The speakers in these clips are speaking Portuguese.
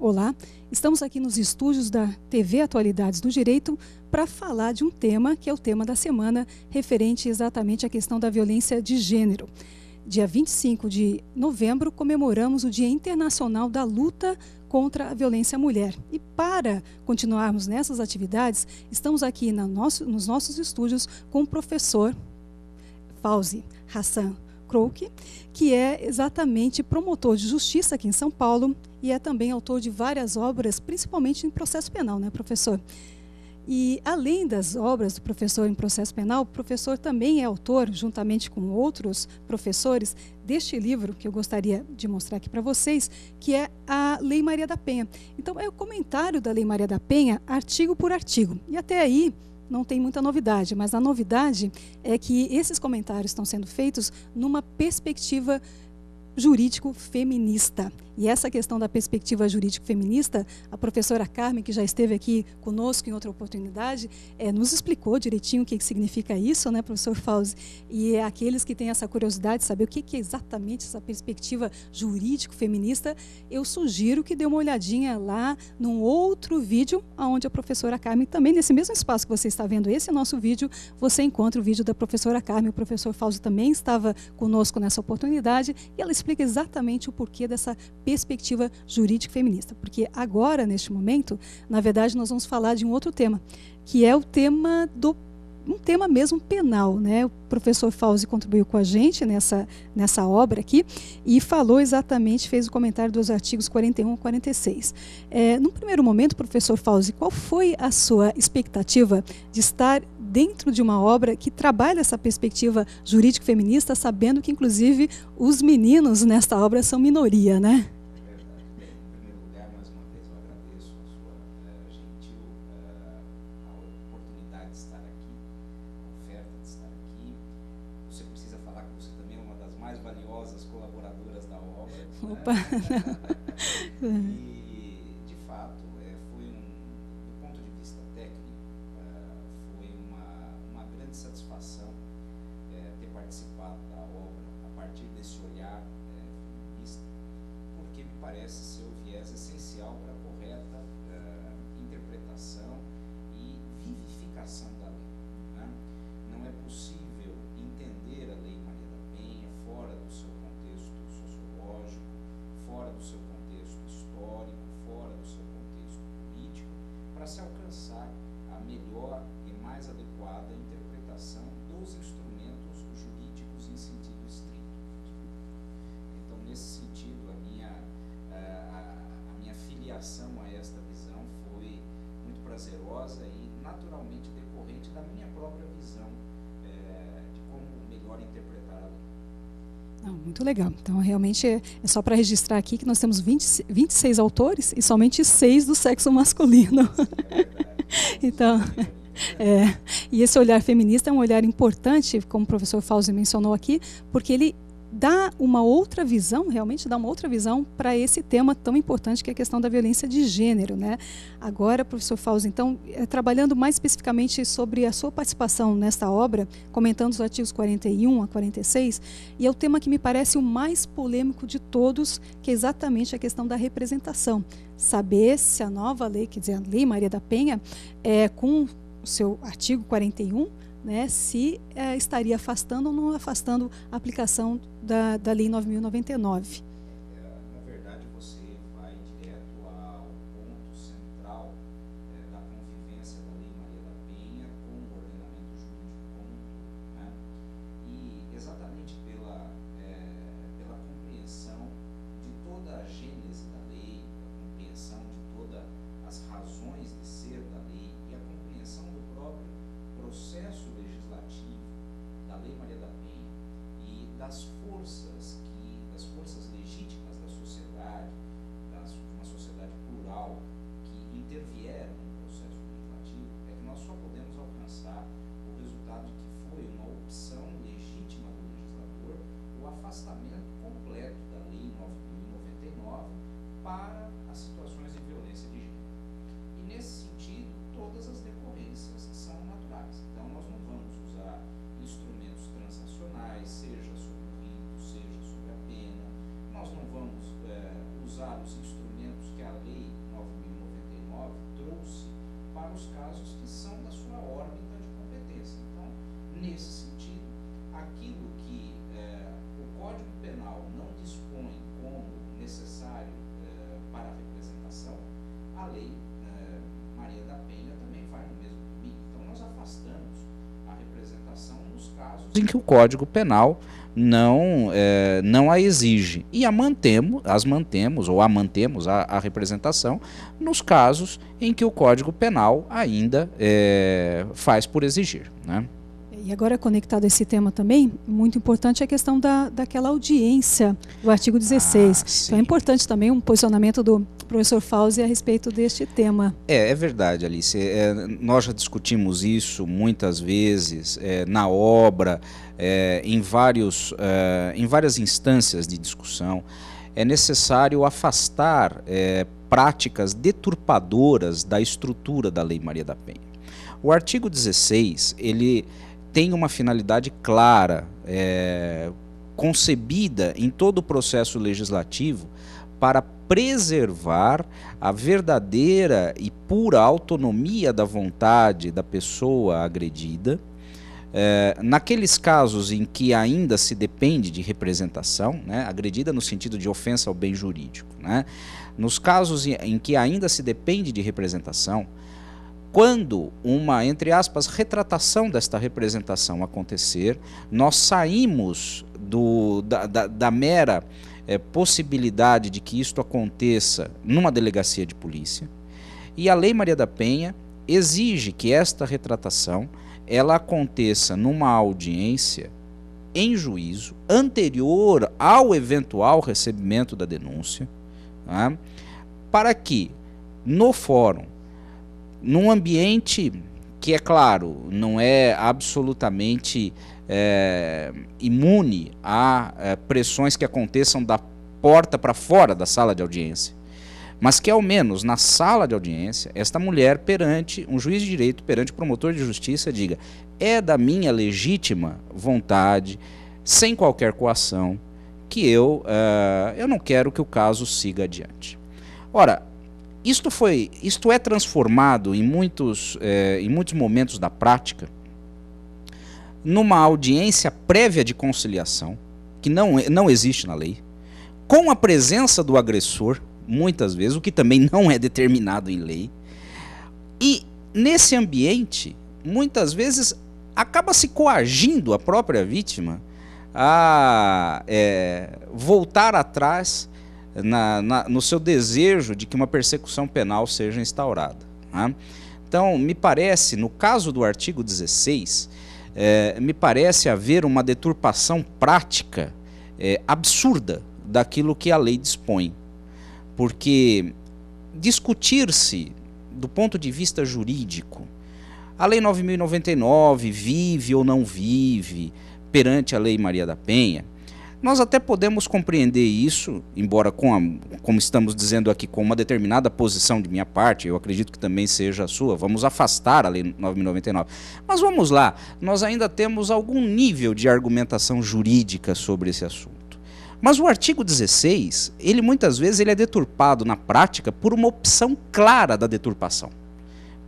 Olá, estamos aqui nos estúdios da TV Atualidades do Direito para falar de um tema que é o tema da semana, referente exatamente à questão da violência de gênero. Dia 25 de novembro comemoramos o Dia Internacional da Luta contra a Violência à Mulher. E para continuarmos nessas atividades, estamos aqui nos nossos estúdios com o professor Fauzi Hassan Krouki, que é exatamente promotor de justiça aqui em São Paulo e é também autor de várias obras, principalmente em processo penal, né, professor? E, além das obras do professor em processo penal, o professor também é autor, juntamente com outros professores, deste livro que eu gostaria de mostrar aqui para vocês, que é a Lei Maria da Penha. Então, é o comentário da Lei Maria da Penha, artigo por artigo. E até aí não tem muita novidade, mas a novidade é que esses comentários estão sendo feitos numa perspectiva jurídico-feminista. E essa questão da perspectiva jurídico-feminista, a professora Carmen, que já esteve aqui conosco em outra oportunidade, nos explicou direitinho o que significa isso, né, professor Fauzi? E aqueles que têm essa curiosidade de saber o que é exatamente essa perspectiva jurídico-feminista, eu sugiro que dê uma olhadinha lá num outro vídeo, onde a professora Carmen, também nesse mesmo espaço que você está vendo esse nosso vídeo, você encontra o vídeo da professora Carmen. O professor Fauzi também estava conosco nessa oportunidade e ela explica exatamente o porquê dessa perspectiva jurídica feminista, porque agora, neste momento, na verdade, nós vamos falar de um outro tema, que é o tema um tema mesmo penal, né? O professor Fauzi contribuiu com a gente nessa obra aqui e falou exatamente, fez o comentário dos artigos 41 e 46. No primeiro momento, professor Fauzi, qual foi a sua expectativa de estar dentro de uma obra que trabalha essa perspectiva jurídico-feminista, sabendo que, inclusive, os meninos nesta obra são minoria, né? Opa! E, de fato, do ponto de vista técnico, foi uma grande satisfação ter participado da obra a partir desse olhar feminista, porque me parece ser o viés essencial para a correta interpretação e vivificação da lei, né? Não é possível entender a Lei Maria da Penha fora do seu contexto sociológico, fora do seu contexto histórico, fora do seu contexto político, para se alcançar a melhor e mais adequada interpretação dos instrumentos jurídicos em sentido estrito. Então, nesse sentido, a minha filiação a esta visão foi muito prazerosa e naturalmente decorrente da minha própria visão de como melhor interpretar a lei. Muito legal. Então, realmente, é só para registrar aqui que nós temos 26 autores e somente 6 do sexo masculino. Então, e esse olhar feminista é um olhar importante, como o professor Fauzi mencionou aqui, porque ele dá uma outra visão, realmente dá uma outra visão para esse tema tão importante que é a questão da violência de gênero, né? Agora, professor Fauzi, então, trabalhando mais especificamente sobre a sua participação nesta obra, comentando os artigos 41 a 46, e é o tema que me parece o mais polêmico de todos, que é exatamente a questão da representação. Saber se a nova lei, quer dizer, a Lei Maria da Penha, com o seu artigo 41, né, se estaria afastando ou não afastando a aplicação da Lei 9.099. Na verdade, você vai direto ao ponto central da convivência da Lei Maria da Penha com o ordenamento jurídico comum, né? E exatamente pela compreensão de toda a gênese da lei, a compreensão de todas as razões de ser da lei e a compreensão do próprio processo legislativo da Lei Maria da Penha e das forças casos que são da sua órbita de competência. Então, nesse sentido, aquilo que o Código Penal não dispõe como necessário para a representação, a Lei Maria da Penha também vai no mesmo caminho. Então, nós afastamos a representação nos casos em que o Código Penal não a exige, e mantemos a representação nos casos em que o Código Penal ainda faz por exigir, né? E agora, conectado a esse tema também, muito importante é a questão daquela audiência do artigo 16. Então é importante também um posicionamento do professor Fauzi a respeito deste tema. É verdade, Alice. Nós já discutimos isso muitas vezes na obra, em várias instâncias de discussão. É necessário afastar práticas deturpadoras da estrutura da Lei Maria da Penha. O artigo 16, ele tem uma finalidade clara, concebida em todo o processo legislativo para preservar a verdadeira e pura autonomia da vontade da pessoa agredida, naqueles casos em que ainda se depende de representação, né, agredida no sentido de ofensa ao bem jurídico, né, nos casos em que ainda se depende de representação, quando uma, entre aspas, retratação desta representação acontecer, nós saímos da mera possibilidade de que isto aconteça numa delegacia de polícia, e a Lei Maria da Penha exige que esta retratação ela aconteça numa audiência em juízo anterior ao eventual recebimento da denúncia, né, para que no fórum, num ambiente que, é claro, não é absolutamente imune a pressões que aconteçam da porta para fora da sala de audiência, mas que ao menos na sala de audiência, esta mulher perante um juiz de direito, perante o promotor de justiça, diga: é da minha legítima vontade, sem qualquer coação, que eu não quero que o caso siga adiante. Ora, isto é transformado em muitos momentos da prática numa audiência prévia de conciliação, que não existe na lei, com a presença do agressor, muitas vezes, o que também não é determinado em lei, e nesse ambiente, muitas vezes, acaba se coagindo a própria vítima a voltar atrás no seu desejo de que uma persecução penal seja instaurada, né? Então, me parece, no caso do artigo 16, me parece haver uma deturpação prática absurda daquilo que a lei dispõe, porque discutir-se do ponto de vista jurídico, a Lei 9.099 vive ou não vive perante a Lei Maria da Penha, nós até podemos compreender isso, embora como estamos dizendo aqui, com uma determinada posição de minha parte, eu acredito que também seja a sua, vamos afastar a Lei 9.099. Mas vamos lá, nós ainda temos algum nível de argumentação jurídica sobre esse assunto. Mas o artigo 16, ele muitas vezes é deturpado na prática por uma opção clara da deturpação,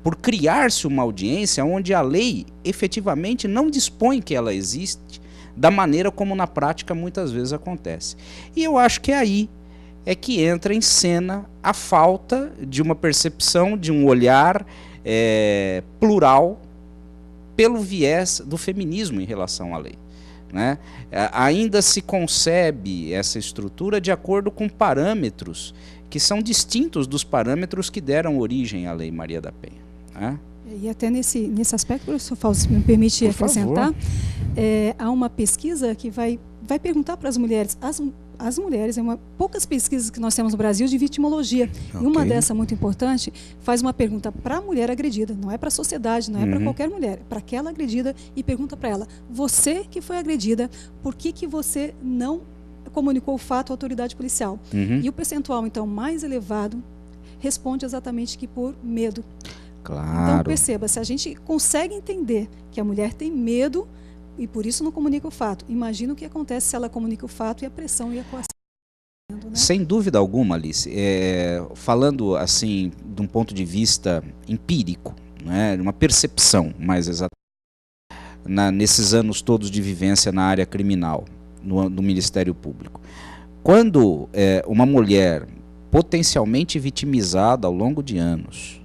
por criar-se uma audiência onde a lei efetivamente não dispõe que ela existe, da maneira como na prática muitas vezes acontece. E eu acho que aí é que entra em cena a falta de uma percepção, de um olhar plural pelo viés do feminismo em relação à lei, né? Ainda se concebe essa estrutura de acordo com parâmetros que são distintos dos parâmetros que deram origem à Lei Maria da Penha, né? E até nesse aspecto, professor Fauzi, me permite acrescentar, há uma pesquisa que vai perguntar para as mulheres, as mulheres, poucas pesquisas que nós temos no Brasil de vitimologia, okay. E uma dessa muito importante faz uma pergunta para a mulher agredida, não é para a sociedade, não é para qualquer mulher, é para aquela agredida, e pergunta para ela: você que foi agredida, por que você não comunicou o fato à autoridade policial? E o percentual, então, mais elevado responde exatamente que por medo. Claro. Então perceba, se a gente consegue entender que a mulher tem medo e por isso não comunica o fato, imagina o que acontece se ela comunica o fato e a pressão e a coação. Né? Sem dúvida alguma, Alice, falando assim de um ponto de vista empírico, né, uma percepção, mais exatamente, nesses anos todos de vivência na área criminal, no Ministério Público. Quando uma mulher potencialmente vitimizada ao longo de anos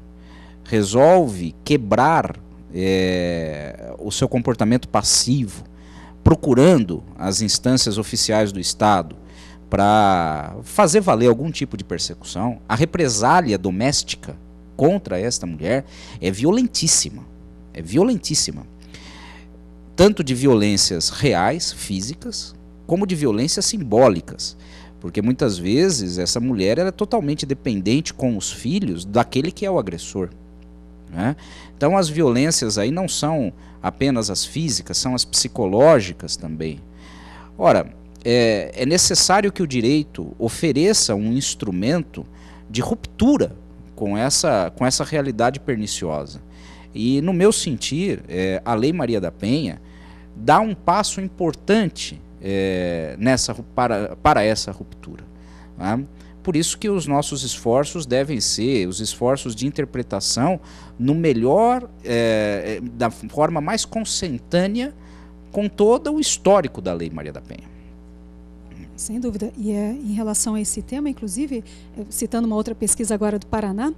resolve quebrar o seu comportamento passivo, procurando as instâncias oficiais do Estado para fazer valer algum tipo de persecução, a represália doméstica contra esta mulher é violentíssima. É violentíssima. Tanto de violências reais, físicas, como de violências simbólicas. Porque muitas vezes essa mulher é totalmente dependente com os filhos daquele que é o agressor, né? Então as violências aí não são apenas as físicas, são as psicológicas também. Ora, é necessário que o direito ofereça um instrumento de ruptura com essa realidade perniciosa. E no meu sentir, a Lei Maria da Penha dá um passo importante para essa ruptura, né? Por isso que os nossos esforços devem ser os esforços de interpretação no melhor, da forma mais consentânea com todo o histórico da Lei Maria da Penha. Sem dúvida. E em relação a esse tema, inclusive, citando uma outra pesquisa agora do Paraná,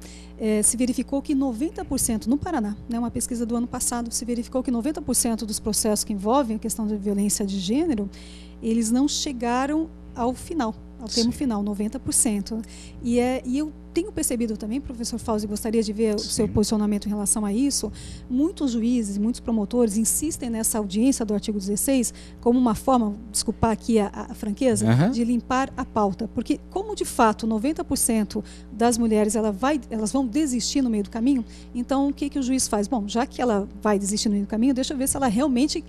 se verificou que 90%, no Paraná, né, uma pesquisa do ano passado, se verificou que 90% dos processos que envolvem a questão de violência de gênero, eles não chegaram ao final, ao termo final, 90%. E eu tenho percebido também, professor Fauzi, gostaria de ver o seu posicionamento em relação a isso, muitos juízes, muitos promotores insistem nessa audiência do artigo 16 como uma forma, desculpar aqui a franqueza, de limpar a pauta. Porque como de fato 90% das mulheres elas vão desistir no meio do caminho, então o que o juiz faz? Bom, já que ela vai desistir no meio do caminho, deixa eu ver se ela realmente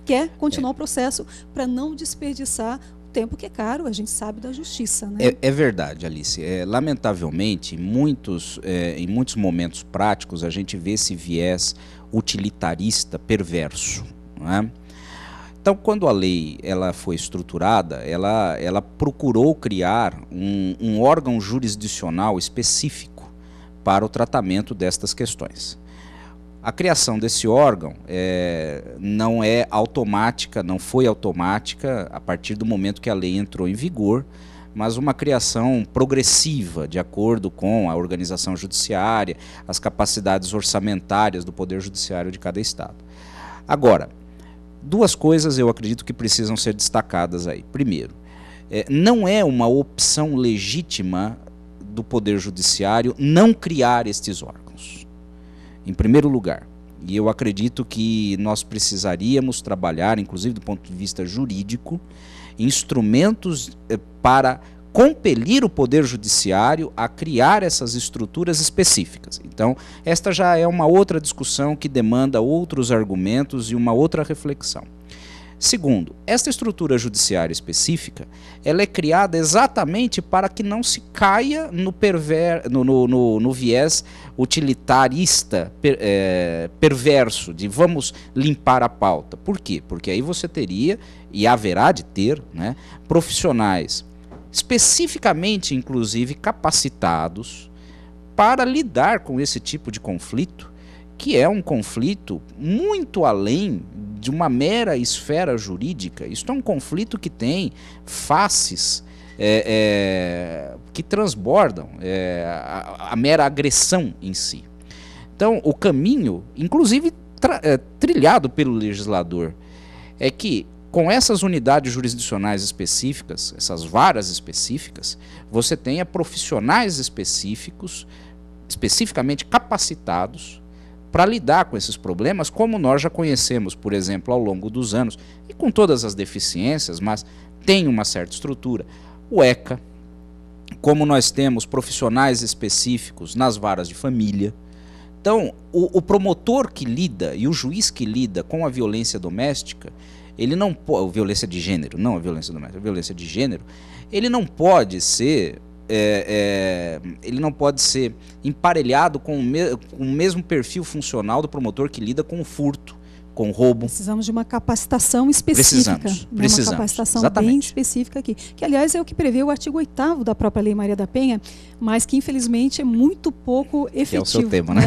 quer continuar o processo para não desperdiçar tempo que é caro, a gente sabe da justiça, né? É verdade, Alice. Lamentavelmente, em muitos momentos práticos, a gente vê esse viés utilitarista perverso, né? Então, quando a lei foi estruturada, ela procurou criar um órgão jurisdicional específico para o tratamento destas questões. A criação desse órgão não é automática, não foi automática a partir do momento que a lei entrou em vigor, mas uma criação progressiva, de acordo com a organização judiciária, as capacidades orçamentárias do Poder Judiciário de cada Estado. Agora, duas coisas eu acredito que precisam ser destacadas aí. Primeiro, não é uma opção legítima do Poder Judiciário não criar estes órgãos. Em primeiro lugar, e eu acredito que nós precisaríamos trabalhar, inclusive do ponto de vista jurídico, instrumentos para compelir o Poder Judiciário a criar essas estruturas específicas. Então, esta já é uma outra discussão que demanda outros argumentos e uma outra reflexão. Segundo, esta estrutura judiciária específica, ela é criada exatamente para que não se caia no viés utilitarista perverso de vamos limpar a pauta. Por quê? Porque aí você teria, e haverá de ter, né, profissionais especificamente, inclusive, capacitados para lidar com esse tipo de conflito, que é um conflito muito além de uma mera esfera jurídica. Isto é um conflito que tem faces que transbordam a mera agressão em si. Então, o caminho, inclusive trilhado pelo legislador, é que com essas unidades jurisdicionais específicas, essas varas específicas, você tenha profissionais específicos, especificamente capacitados, para lidar com esses problemas, como nós já conhecemos, por exemplo, ao longo dos anos, e com todas as deficiências, mas tem uma certa estrutura. O ECA, como nós temos profissionais específicos nas varas de família. Então, o promotor que lida e o juiz que lida com a violência doméstica, ele não pode, violência de gênero, não a violência doméstica, a violência de gênero, ele não pode ser emparelhado com o mesmo perfil funcional do promotor que lida com o furto, com roubo. Precisamos de uma capacitação específica. Precisamos. Uma capacitação Exatamente. bem específica aqui. Que, aliás, é o que prevê o artigo 8º da própria Lei Maria da Penha, mas que, infelizmente, é muito pouco efetivo. Que é o seu tema, né?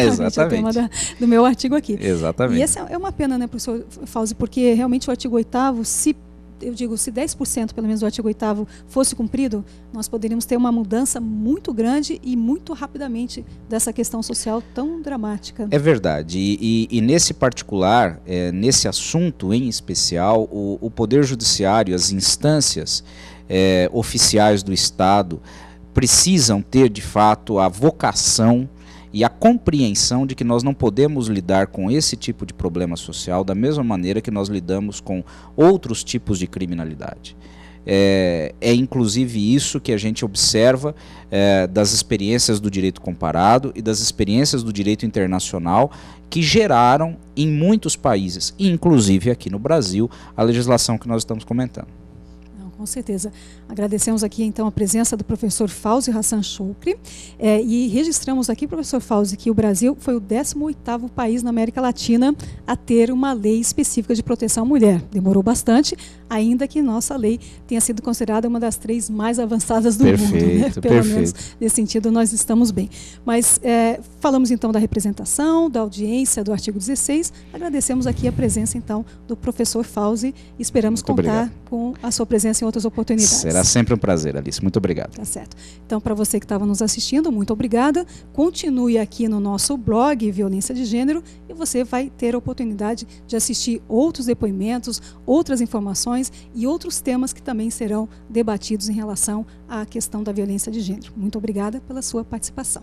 Exatamente. É o tema do meu artigo aqui. Exatamente. E essa é uma pena, né, professor Fauzi, porque realmente o artigo 8º, se 10% pelo menos do artigo 8º fosse cumprido, nós poderíamos ter uma mudança muito grande e muito rapidamente dessa questão social tão dramática. É verdade. E nesse particular, nesse assunto em especial, o Poder Judiciário, as instâncias oficiais do Estado precisam ter, de fato, a vocação e a compreensão de que nós não podemos lidar com esse tipo de problema social da mesma maneira que nós lidamos com outros tipos de criminalidade. É inclusive isso que a gente observa das experiências do direito comparado e das experiências do direito internacional que geraram em muitos países, inclusive aqui no Brasil, a legislação que nós estamos comentando. Com certeza. Agradecemos aqui, então, a presença do professor Fauzi Hassan Choukri e registramos aqui, professor Fauzi, que o Brasil foi o 18º país na América Latina a ter uma lei específica de proteção à mulher. Demorou bastante, ainda que nossa lei tenha sido considerada uma das 3 mais avançadas do mundo. Né? Pelo menos, nesse sentido, nós estamos bem. Mas falamos, então, da representação, da audiência do artigo 16. Agradecemos aqui a presença, então, do professor Fauzi e esperamos contar com a sua presença em outras oportunidades. Será sempre um prazer, Alice. Muito obrigado. Tá certo. Então, para você que estava nos assistindo, muito obrigada. Continue aqui no nosso blog Violência de Gênero e você vai ter a oportunidade de assistir outros depoimentos, outras informações e outros temas que também serão debatidos em relação à questão da violência de gênero. Muito obrigada pela sua participação.